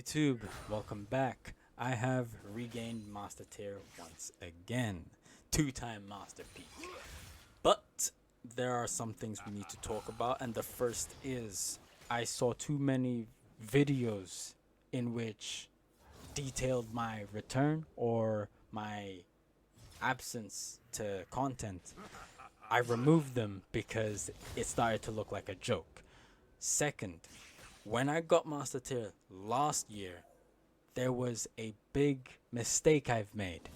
YouTube? Welcome back. I have regained Master Tier once again. Two-time Master Peak. But there are some things we need to talk about, and the first is I saw too many videos in which detailed my return or my absence to content. I removed them because it started to look like a joke. Second, when I got Master Tier last year, there was a big mistake I've made.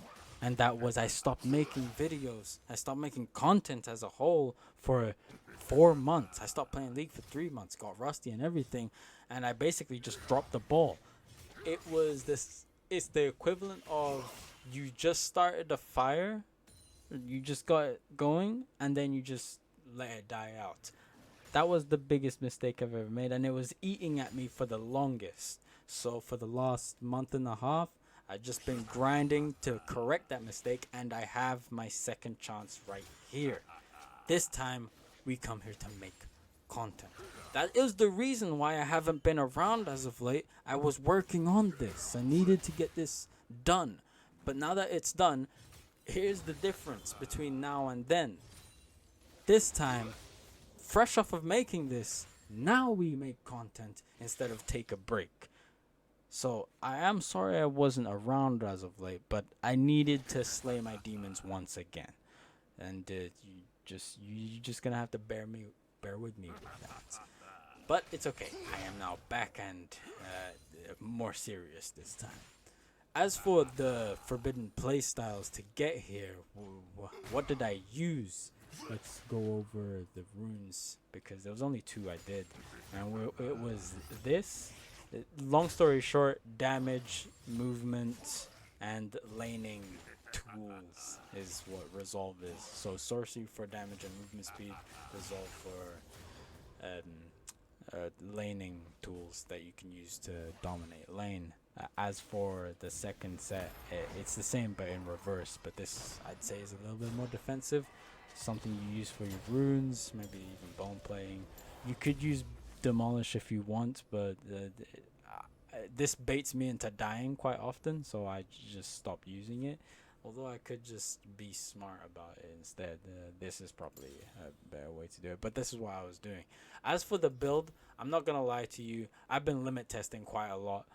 And that was I stopped making videos. I stopped making content as a whole for 4 months. I stopped playing League for 3 months, got rusty and everything. And I basically just dropped the ball. It's the equivalent of you just started a fire, you just got it going, and then you just let it die out. That was the biggest mistake I've ever made, and it was eating at me for the longest. So for the last month and a half, I've just been grinding to correct that mistake, and I have my second chance right here. This time, we come here to make content. That is the reason why I haven't been around as of late. I was working on this. I needed to get this done. But now that it's done, here's the difference between now and then. This time, fresh off of making this, now we make content instead of take a break. So I am sorry I wasn't around as of late, but I needed to slay my demons once again, and you just gonna have to bear with me with that. But it's okay. I am now back and more serious this time. As for the forbidden playstyles to get here, what did I use? Let's go over the runes, because there was only two I did, and it was this. Long story short, damage, movement, and laning tools is what resolve is. So sorcery for damage and movement speed, resolve for laning tools that you can use to dominate lane. As for the second set, it's the same but in reverse, but this I'd say is a little bit more defensive. Something you use for your runes, maybe even bone playing. You could use demolish if you want, but this baits me into dying quite often, so I just stopped using it. Although I could just be smart about it instead. This is probably a better way to do it, but this is what I was doing. As for the build, I'm not gonna lie to you, I've been limit testing quite a lot,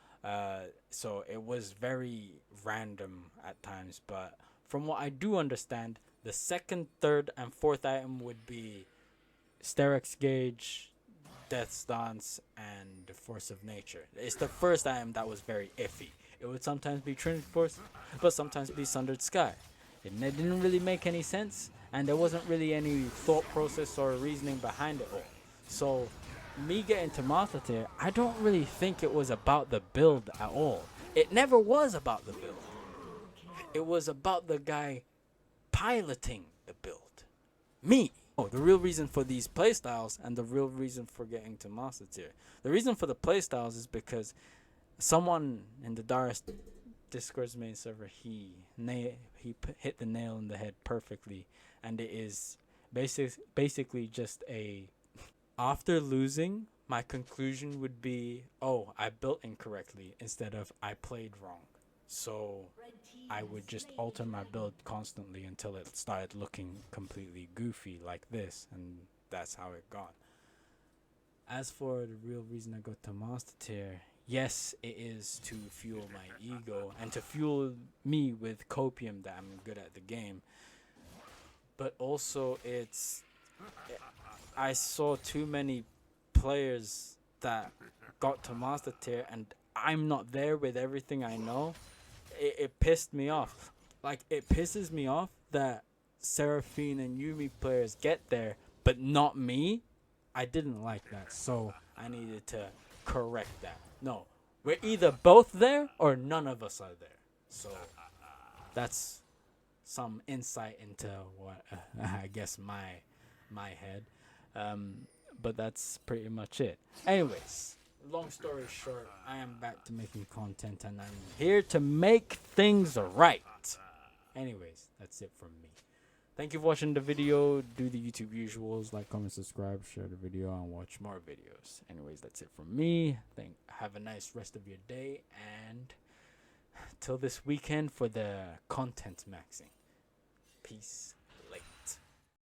so it was very random at times, but from what I do understand, the second, third, and fourth item would be Sterex Gauge, Death's Dance, and Force of Nature. It's the first item that was very iffy. It would sometimes be Trinity Force, but sometimes be Sundered Sky. It didn't really make any sense, and there wasn't really any thought process or reasoning behind it all. So, me getting to Master Tier, I don't really think it was about the build at all. It never was about the build. It was about the guy piloting the build. Me. Oh, the real reason for these playstyles and the real reason for getting to Master Tier. The reason for the playstyles is because someone in the Dyrone Discord's main server, he hit the nail on the head perfectly, and it is basically just a after losing, my conclusion would be, oh, I built incorrectly instead of I played wrong. So I would just alter my build constantly until it started looking completely goofy like this, and that's how it got. As for the real reason I got to Master Tier, yes, it is to fuel my ego and to fuel me with copium that I'm good at the game. But also I saw too many players that got to Master Tier and I'm not there with everything I know. It pissed me off. Like, it pisses me off that Seraphine and Yumi players get there, but not me. I didn't like that, so I needed to correct that. No, we're either both there or none of us are there. So that's some insight into what I guess my head. But that's pretty much it. Anyways, long story short, I am back to making content and I'm here to make things right. Anyways, that's it from me. Thank you for watching the video. Do the YouTube usuals, like, comment, subscribe, share the video, and watch more videos. Anyways, that's it from me. Have a nice rest of your day, and till this weekend for the content maxing. Peace.